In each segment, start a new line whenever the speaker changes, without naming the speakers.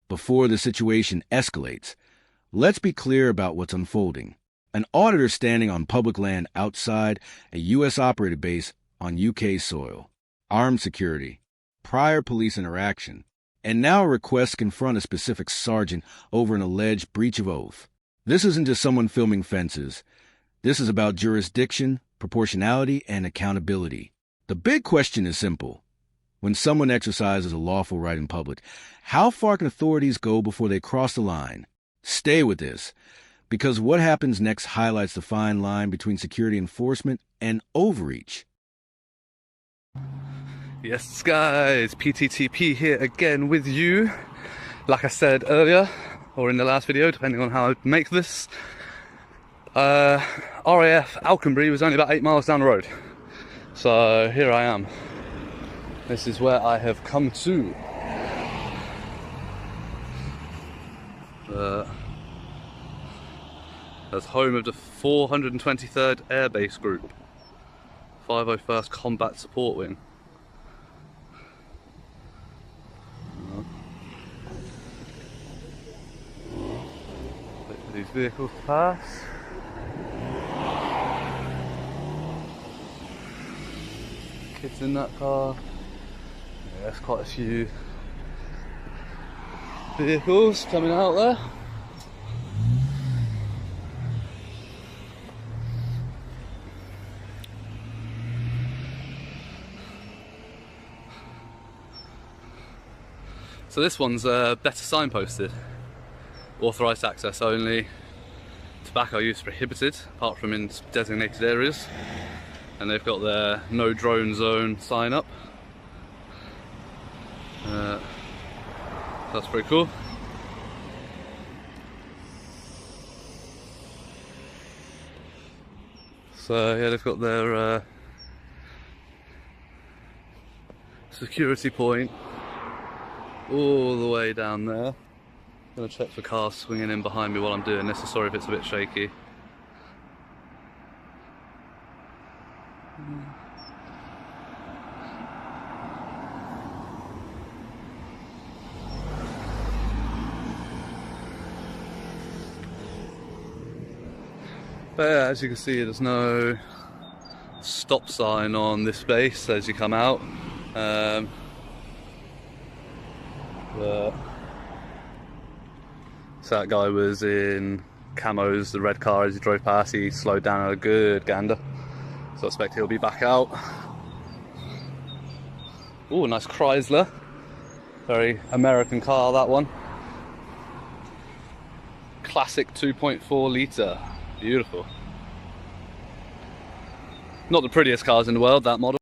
before the situation escalates. Let's be clear about what's unfolding. An auditor standing on public land outside a U.S. operated base on UK soil. Armed security. Prior police interaction. And now a request to confront a specific sergeant over an alleged breach of oath. This isn't just someone filming fences. This is about jurisdiction, proportionality, and accountability. The big question is simple. When someone exercises a lawful right in public, how far can authorities go before they cross the line? Stay with this, because what happens next highlights the fine line between security enforcement and overreach.
Yes guys, PTTP here again with you. Like I said earlier, or in the last video, depending on how I make this, RAF Alconbury was only about 8 miles down the road. So here I am. This is where I have come to. That's home of the 423rd Air Base Group, 501st Combat Support Wing. Wait for these vehicles to pass. Kids in that car. Yeah, there's quite a few vehicles coming out there. So this one's better signposted. Authorised access only. Tobacco use prohibited, apart from in designated areas. And they've got their no drone zone sign up. That's pretty cool. So yeah, they've got their security point all the way down there. I'm gonna check for cars swinging in behind me while I'm doing this. I'm sorry if it's a bit shaky. But yeah, as you can see, there's no stop sign on this base as you come out. So that guy was in camos, the red car, as he drove past. He slowed down at a good gander, so I expect he'll be back out. Ooh, nice Chrysler, very American car, that one. Classic 2.4 litre, beautiful. Not the prettiest cars in the world, that model.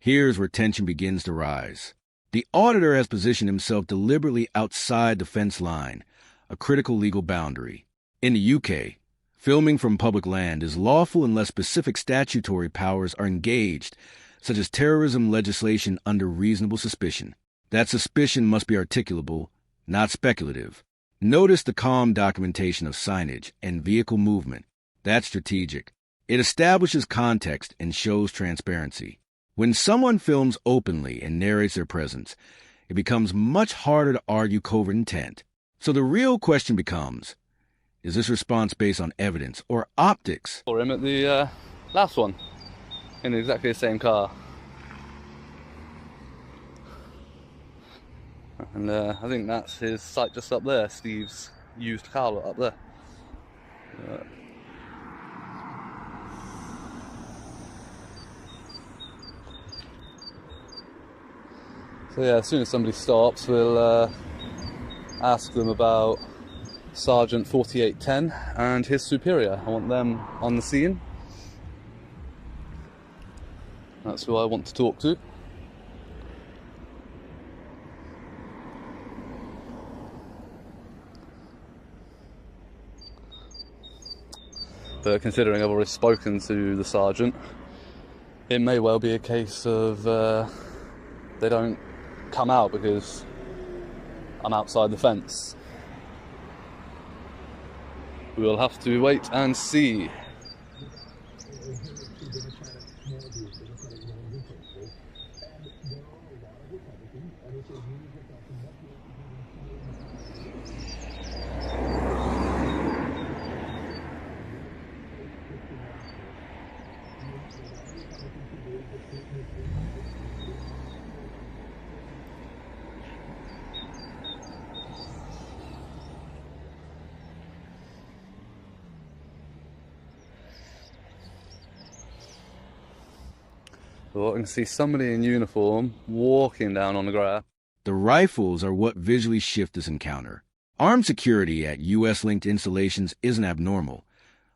Here's where tension begins to rise. The auditor has positioned himself deliberately outside the fence line, a critical legal boundary. In the UK, filming from public land is lawful unless specific statutory powers are engaged, such as terrorism legislation under reasonable suspicion. That suspicion must be articulable, not speculative. Notice the calm documentation of signage and vehicle movement. That's strategic. It establishes context and shows transparency. When someone films openly and narrates their presence, it becomes much harder to argue covert intent. So the real question becomes, is this response based on evidence or optics?
Saw him at the last one, in exactly the same car. And I think that's his site just up there, Steve's used car lot up there. So yeah, as soon as somebody stops, we'll ask them about Sergeant 4810 and his superior. I want them on the scene. That's who I want to talk to. But considering I've already spoken to the sergeant, it may well be a case of they don't come out because I'm outside the fence. We'll have to wait and see. Oh, I can see somebody in uniform walking down on the grass.
The rifles are what visually shift this encounter. Armed security at U.S.-linked installations isn't abnormal,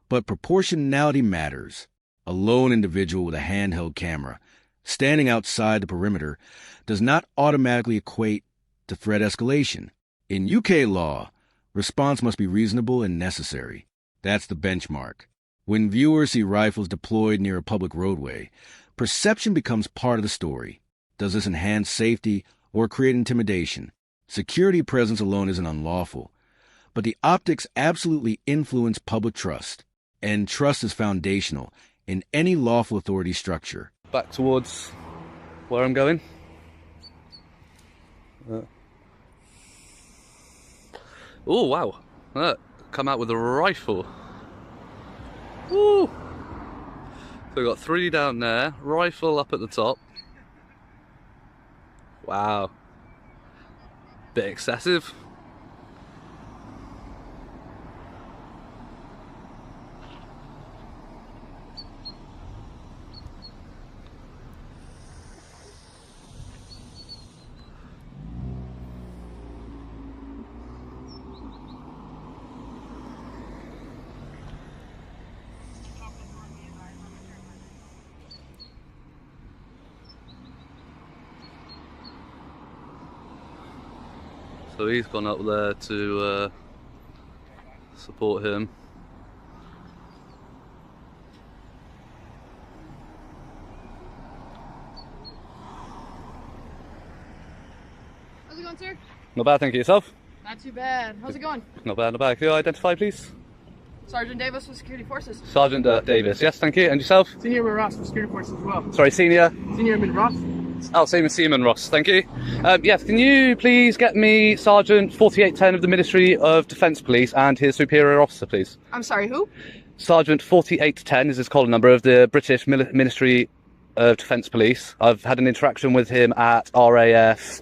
but proportionality matters. A lone individual with a handheld camera, standing outside the perimeter, does not automatically equate to threat escalation. In UK law, response must be reasonable and necessary. That's the benchmark. When viewers see rifles deployed near a public roadway, perception becomes part of the story. Does this enhance safety or create intimidation? Security presence alone isn't unlawful, but the optics absolutely influence public trust, and trust is foundational in any lawful authority structure.
Back towards where I'm going. Oh, wow. Come out with a rifle. Woo! So we've got 3 down there, rifle up at the top. Wow. Bit excessive. So he's gone up there to support him.
How's it going, sir?
Not bad, thank you. Yourself?
Not too bad. How's it going?
Not bad, not bad. Can you identify, please?
Sergeant Davis with Security Forces.
Sergeant Davis, yes, thank you. And yourself?
Senior Airman Ross with Security Forces as well.
Sorry, Senior?
Senior Airman Ross.
Oh, Seaman Ross, thank you. Yes, can you please get me Sergeant 4810 of the Ministry of Defence Police and his superior officer, please?
I'm sorry, who?
Sergeant 4810 is his collar number of the British Ministry of Defence Police. I've had an interaction with him at RAF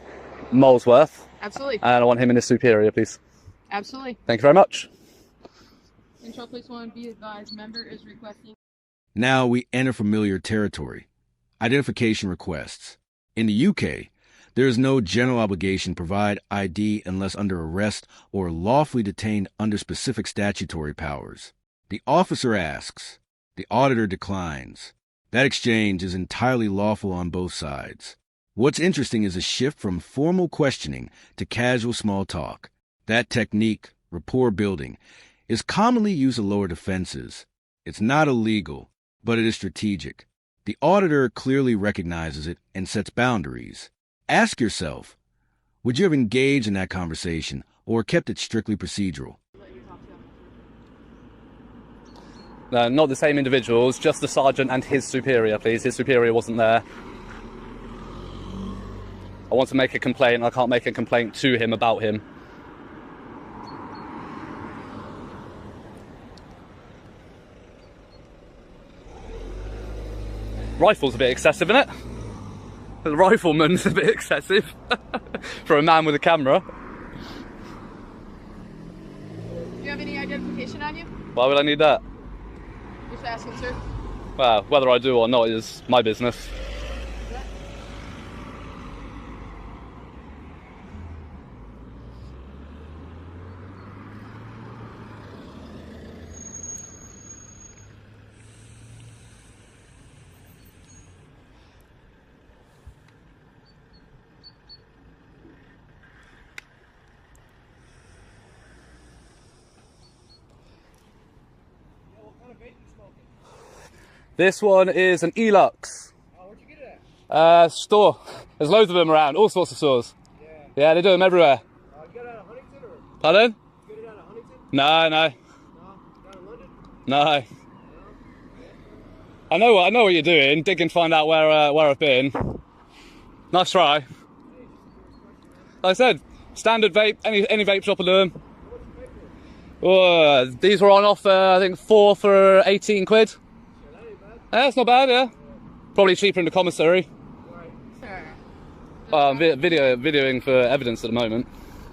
Molesworth.
Absolutely.
And I want him and his superior, please.
Absolutely.
Thank you very much.
Control Police 1, be advised, member is requesting.
Now we enter familiar territory. Identification requests. In the UK, there is no general obligation to provide ID unless under arrest or lawfully detained under specific statutory powers. The officer asks. The auditor declines. That exchange is entirely lawful on both sides. What's interesting is a shift from formal questioning to casual small talk. That technique, rapport building, is commonly used to lower defenses. It's not illegal, but it is strategic. The auditor clearly recognizes it and sets boundaries. Ask yourself, would you have engaged in that conversation or kept it strictly procedural?
No, not the same individuals, just the sergeant and his superior, please. His superior wasn't there. I want to make a complaint. I can't make a complaint to him about him. Rifle's a bit excessive, isn't it? The rifleman's a bit excessive for a man with a camera.
Do you have any identification on you?
Why would I need that?
Just asking, sir.
Well, whether I do or not is my business. This one is an Elux.
Oh, where'd you get it at?
Store. There's loads of them around, all sorts of stores. Yeah, they do them everywhere.
You got it out of Huntington or?
Pardon?
You get it out of Huntington?
No.
No? Down in London?
No. I know what you're doing, dig and find out where I've been. Nice try. Like I said, standard vape, any vape shop will do them. These were on offer, I think 4 for 18 quid. Yeah, that's not bad, yeah. Probably cheaper in the commissary. I'm videoing for evidence at the moment.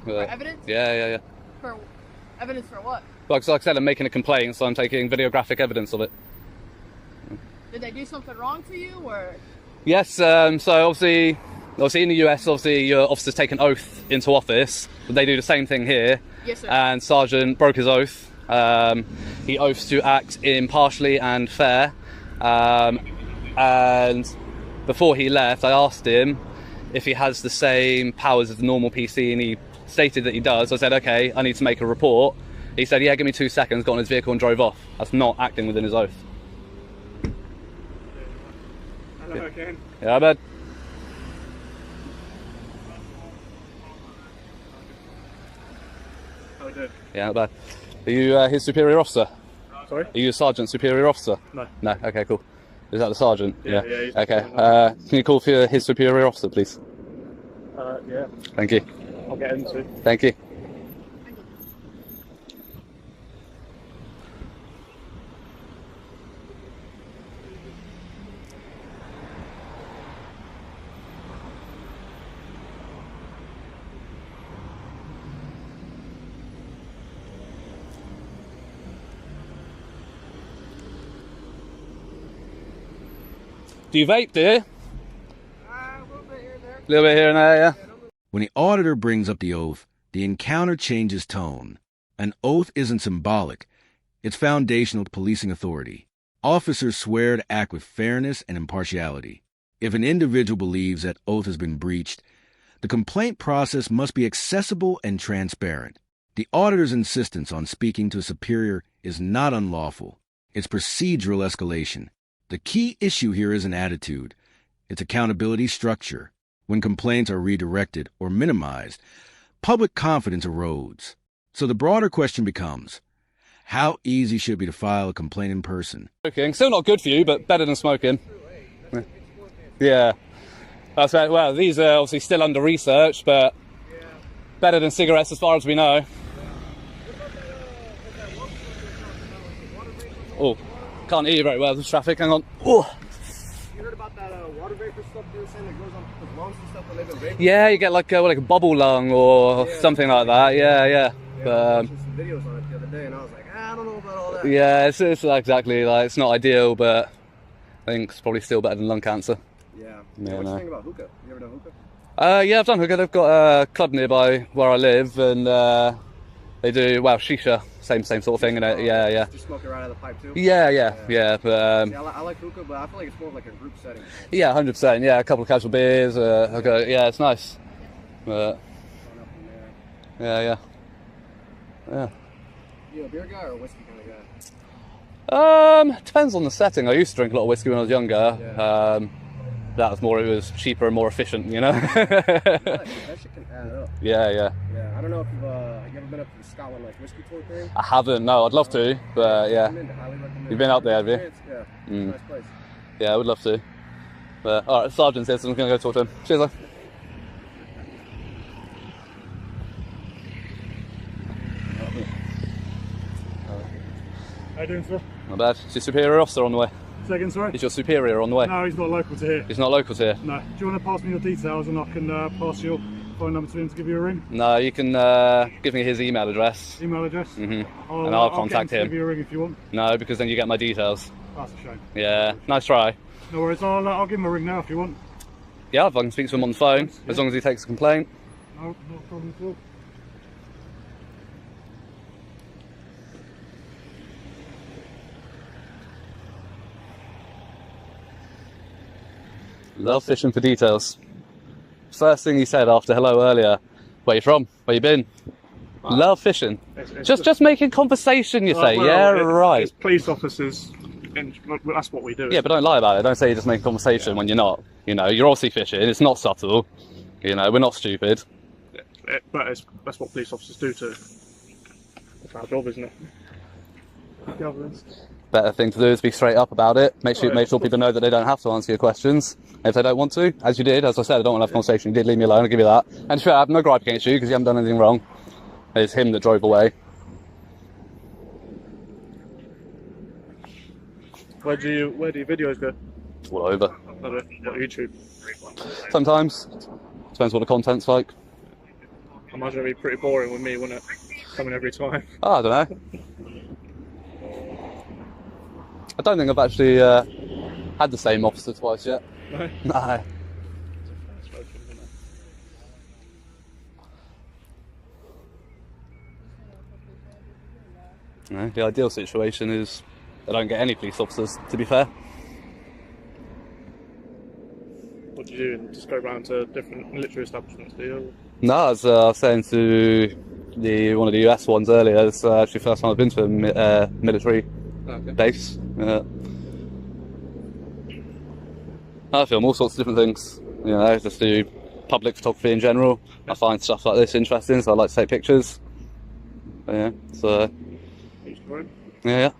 For evidence?
Yeah.
For evidence for what?
Like I said, I'm making a complaint, so I'm taking videographic evidence of it.
Did they do something wrong to you, or?
Yes, so obviously in the US, obviously your officers take an oath into office, but they do the same thing here.
Yes, sir.
And Sergeant broke his oath. He oaths to act impartially and fair. And before he left, I asked him if he has the same powers as the normal PC, and he stated that he does. I said, okay, I need to make a report. He said, yeah, give me 2 seconds, got in his vehicle and drove off. That's not acting within his oath.
Hello again.
Yeah, bud.
How we doing?
Yeah, not bad. Are you his superior officer?
Sorry?
Are you a sergeant superior officer?
No.
No? Okay, cool. Is that the sergeant?
Yeah, he's
Okay. Can you call for his superior officer, please?
Yeah.
Thank you.
I'll get into.
Thank you. Do you vape, do you?
A little bit here and there.
A little bit here and there, yeah.
When the auditor brings up the oath, the encounter changes tone. An oath isn't symbolic. It's foundational to policing authority. Officers swear to act with fairness and impartiality. If an individual believes that oath has been breached, the complaint process must be accessible and transparent. The auditor's insistence on speaking to a superior is not unlawful. It's procedural escalation. The key issue here isn't attitude. It's accountability structure. When complaints are redirected or minimized, public confidence erodes. So the broader question becomes, how easy should it be to file a complaint in person?
Smoking, still not good for you, but better than smoking. Yeah. That's right. Well, these are obviously still under research, but better than cigarettes as far as we know. Oh, can't hear you very well. There's traffic. Hang on. Oh.
You heard about that water vapor stuff they were saying that goes on people's lungs and stuff when they've been vaping?
Yeah, you get like a bubble lung or something like that. Yeah.
Yeah, I watched some videos on it the other day and I was like, I don't know about all that.
Yeah, it's exactly like it's not ideal, but I think it's probably still better than lung cancer.
Yeah.
Yeah,
What do
no.
you think about hookah? You ever done hookah?
Yeah, I've done hookah. They've got a club nearby where I live, and they do shisha, same sort of thing. And yeah.
Just smoke it right out of the pipe too?
Yeah. But
See, I like hookah, but I feel like it's more of like a group setting.
yeah, 100%. Yeah, a couple of casual beers. Okay, yeah, it's nice. But
Going up from there.
yeah.
You a beer guy or a whiskey kind of guy?
Depends on the setting. I used to drink a lot of whiskey when I was younger.
Yeah.
It was cheaper and more efficient, you know.
That shit can add up.
Yeah.
Yeah, I don't know if you ever been up to the Scotland like whiskey tour thing?
I haven't. No, I'd love to, but yeah.
Highly recommend.
You've been up there, have you?
Yeah.
Mm.
Nice place.
Yeah, I would love to. But all right, Sergeant's here, so I'm gonna go talk to him. Cheers, though.
How you doing, sir?
Not bad. Is your superior officer on the way?
Second, sorry?
Is your superior on the way?
No, he's not local to here.
He's not local here.
No. Do you want to pass me your details and I can pass your phone number to him to give you a ring?
No, you can give me his email address.
Email address?
And I'll contact
get him.
him.
To give you a ring if you want.
No, because then you get my details.
That's a shame.
Yeah, nice try.
No worries. I'll give him a ring now if you want.
Yeah, if I can speak to him on the phone, as long as he takes a complaint.
No, not a problem at all.
Love fishing for details. First thing he said after hello earlier, where you from? Where you been? Love fishing.
It's
Just making conversation, you say.
well,
Yeah,
it's
right.
police officers, and that's what we do.
Yeah, but don't lie about it. Don't say you're just making conversation when you're not. You know, you're obviously fishing. It's not subtle. You know, we're not stupid.
But that's what police officers do too. That's our job, isn't it?
Better thing to do is be straight up about it. Make sure people know that they don't have to answer your questions. If they don't want to, as you did, as I said, I don't want to have a conversation. You did leave me alone. I'll give you that. And sure, I have no gripe against you because you haven't done anything wrong. It's him that drove away.
Where do your videos go?
All over.
What, YouTube?
Sometimes. Depends what the content's like.
I imagine it'd be pretty boring with me, wouldn't it? Coming every time.
Oh, I don't know. I don't think I've actually had the same officer twice yet.
No?
No. No, the ideal situation is they don't get any police officers, to be fair.
What do you do? Just go around to different military establishments, do you?
No, as I was saying to one of the US ones earlier, it's actually the first time I've been to a military base. I film all sorts of different things, you know, just do public photography in general. I find stuff like this interesting, so I like to take pictures. Yeah, so... Yeah.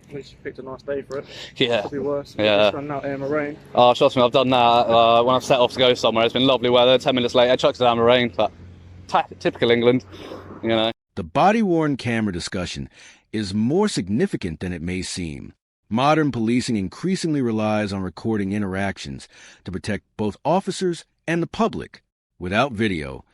At least you picked a nice day for it.
Yeah.
Could be worse.
Yeah.
Just running out here in the rain.
Oh, trust me, I've done that. When I've set off to go somewhere, it's been lovely weather. 10 minutes later, it chucks it down the rain. But typical England, you know.
The body-worn camera discussion is more significant than it may seem. Modern policing increasingly relies on recording interactions to protect both officers and the public. Without video,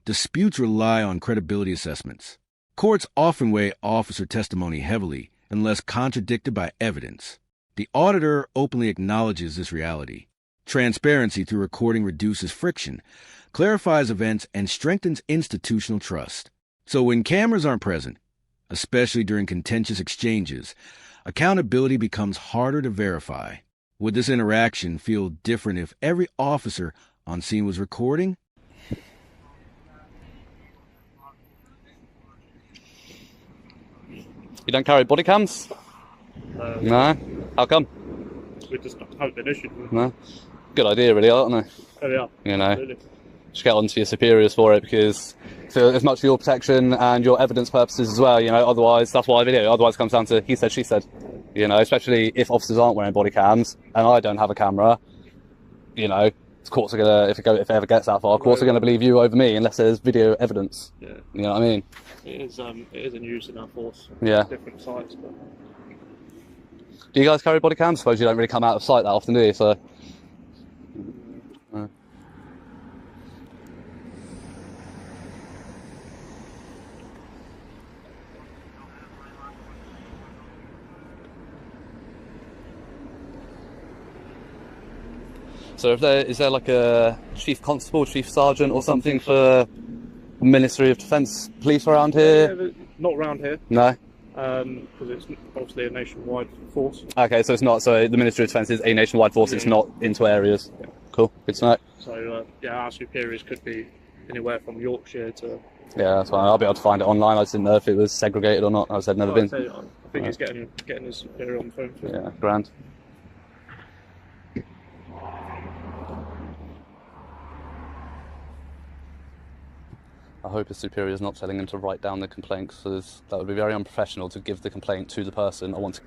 disputes rely on credibility assessments. Courts often weigh officer testimony heavily unless contradicted by evidence. The auditor openly acknowledges this reality. Transparency through recording reduces friction, clarifies events, and strengthens institutional trust. So when cameras aren't present, especially during contentious exchanges, accountability becomes harder to verify. Would this interaction feel different if every officer on scene was recording?
You don't carry body cams? No? How come?
We just haven't been issued.
No? Good idea, really, aren't they?
Oh, yeah.
You know,
Absolutely.
just get on to your superiors for it, because for as much for your protection and your evidence purposes as well, you know, otherwise, that's why I video, otherwise it comes down to he said, she said, you know, especially if officers aren't wearing body cams and I don't have a camera, you know, courts are gonna, if it ever gets that far, courts are gonna believe you over me unless there's video evidence.
Yeah.
You know what I mean?
It is in use in our force.
Yeah.
Different sites, but...
Do you guys carry body cams? I suppose you don't really come out of sight that often, do you? So. So is there like a chief constable, chief sergeant or something for Ministry of Defence police around here?
Yeah, not around here.
No?
Because it's obviously a nationwide force.
Okay, so it's not, so the Ministry of Defence is a nationwide force, it's not into areas. Yeah. Cool, good to know.
So, yeah, our superiors could be anywhere from Yorkshire to...
Yeah, that's fine. I'll be able to find it online. I just didn't know if it was segregated or not. I said never been.
I think he's getting his superior on the phone. Too.
Yeah, grand. I hope his superior is not telling him to write down the complaint, because that would be very unprofessional to give the complaint to the person I want to...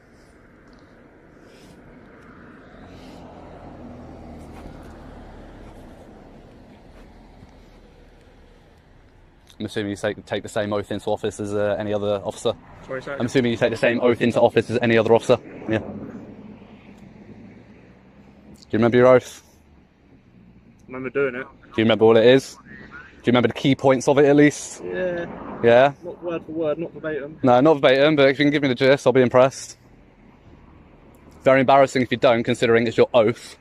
I'm assuming you take the same oath into office as any other officer?
Sorry, sir?
I'm assuming you take the same oath into office as any other officer? Yeah. Do you remember your oath?
I remember doing it.
Do you remember what it is? Do you remember the key points of it at least?
Yeah.
Yeah?
Not word for word, not verbatim.
No, not verbatim, but if you can give me the gist, I'll be impressed. Very embarrassing if you don't, considering it's your oath.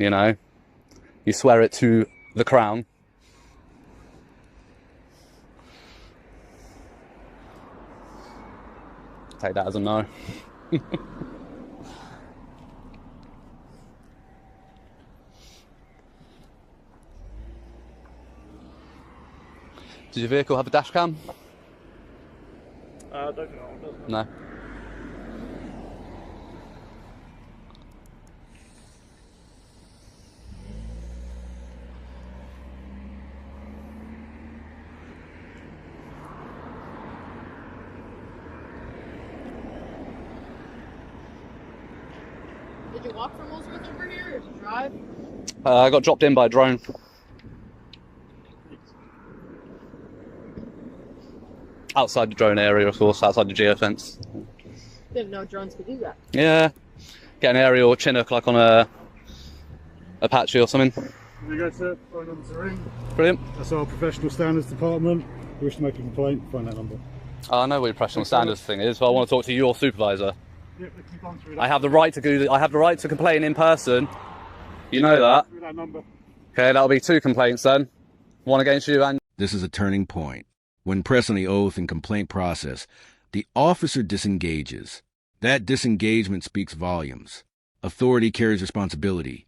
You know? You swear it to the crown. Take that as a no. Does your vehicle have a dash cam?
I don't know. It doesn't.
No.
Did you walk from Molesworth over here, or did you drive?
I got dropped in by a drone. Outside the drone area, of course, outside the geofence.
Didn't know drones could do that.
Yeah. Get an aerial Chinook like on a Apache or something.
We go to phone number ring.
Brilliant.
That's our professional standards department. If you wish to make a complaint, phone that number.
I know what your professional standards thing is, but I want to talk to your supervisor.
Yeah, but you've gone through that.
I have the right to do. I have the right to complain in person. You know that.
Through that number.
Okay, that'll be 2 complaints then. One against you and...
This is a turning point. When pressed on the oath and complaint process, the officer disengages. That disengagement speaks volumes. Authority carries responsibility.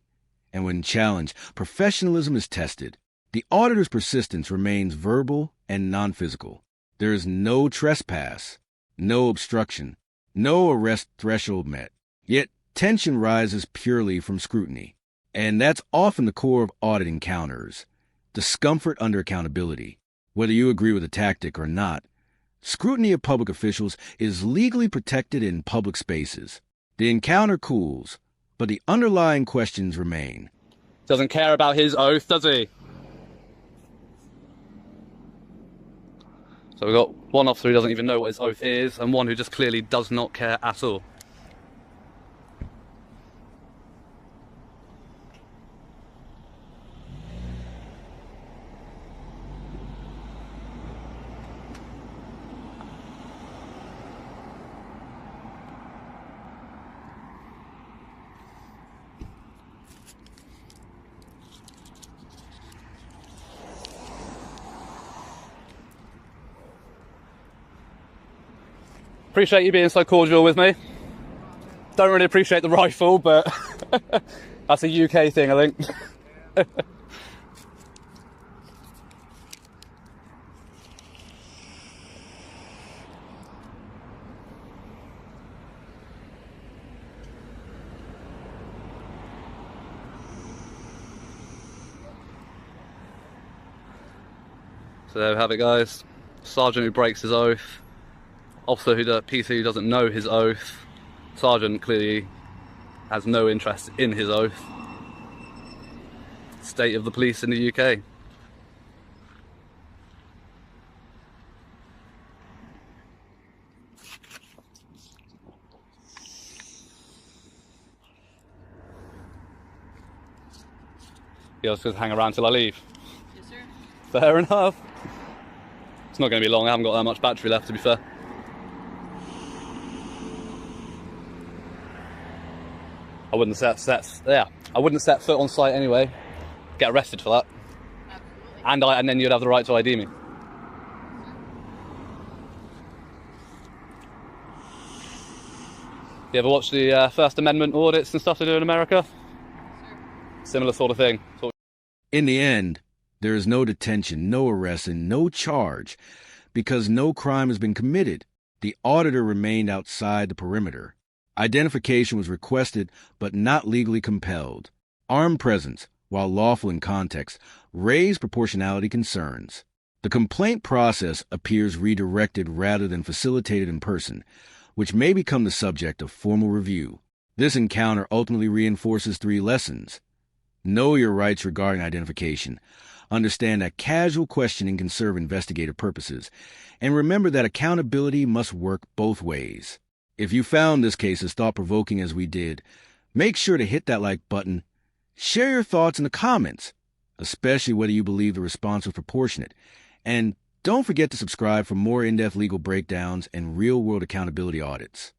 And when challenged, professionalism is tested. The auditor's persistence remains verbal and non-physical. There is no trespass, no obstruction, no arrest threshold met. Yet tension rises purely from scrutiny. And that's often the core of audit encounters. Discomfort under accountability. Whether you agree with the tactic or not, scrutiny of public officials is legally protected in public spaces. The encounter cools, but the underlying questions remain.
Doesn't care about his oath, does he? So we've got one officer who doesn't even know what his oath is, and one who just clearly does not care at all. Appreciate you being so cordial with me. Don't really appreciate the rifle, but that's a UK thing, I think. So there we have it, guys. Sergeant who breaks his oath. Officer PC who doesn't know his oath. Sergeant clearly has no interest in his oath. State of the police in the UK. Yeah, I was going to hang around till I leave.
Yes, sir.
Fair enough. It's not going to be long. I haven't got that much battery left, to be fair. I wouldn't set foot on site anyway. Get arrested for that.
Absolutely.
And then you'd have the right to ID me. You ever watch the First Amendment audits and stuff they do in America?
Sir.
Similar sort of thing.
In the end, there is no detention, no arrest, and no charge because no crime has been committed. The auditor remained outside the perimeter. Identification was requested but not legally compelled. Armed presence, while lawful in context, raised proportionality concerns. The complaint process appears redirected rather than facilitated in person, which may become the subject of formal review. This encounter ultimately reinforces 3 lessons. Know your rights regarding identification. Understand that casual questioning can serve investigative purposes. And remember that accountability must work both ways. If you found this case as thought-provoking as we did, make sure to hit that like button. Share your thoughts in the comments, especially whether you believe the response was proportionate. And don't forget to subscribe for more in-depth legal breakdowns and real-world accountability audits.